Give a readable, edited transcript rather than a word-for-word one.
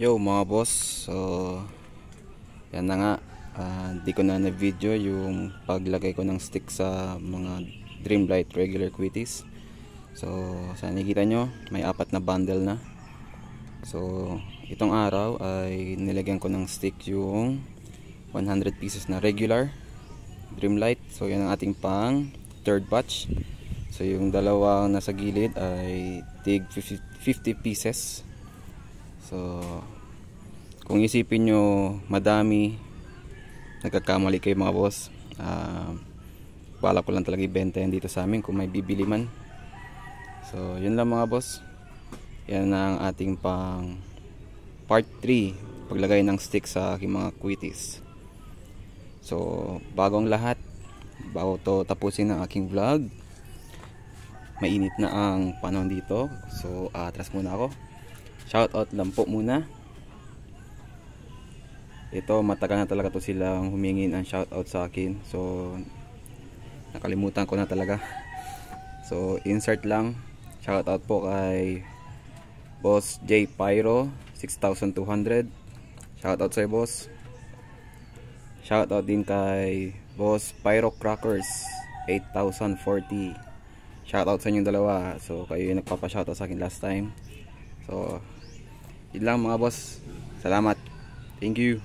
Yo mga boss, so yan na nga, di ko na na-video yung paglagay ko ng stick sa mga Dreamlight regular quitties. So sa nakikita nyo, may 4 na bundle na. So itong araw ay nilagyan ko ng stick yung 100 pieces na regular Dreamlight. So yan ang ating pang third batch. So yung dalawang nasa gilid ay tig 50 pieces. So kung isipin nyo madami, nagkakamali kayo mga boss. Bala ko lang talaga ibenta yan dito sa amin kung may bibili man. So yun lang mga boss, yan ang ating pang part 3, paglagay ng stick sa aking mga quitties. So bago ang lahat, bago to tapusin ang aking vlog, mainit na ang panahon dito. So atras muna ako, shoutout lang po muna. Ito matagal na talaga to silang humingi ng shoutout sa akin, so nakalimutan ko na talaga. So insert lang, shoutout po kay Boss J Pyro 6200, shoutout sa'yo boss. Shoutout din kay Boss Pyro Crackers 8040, shoutout sa inyong dalawa. So kayo yung nagpapa-shoutout sa akin last time. So yun lang mga boss, salamat, thank you.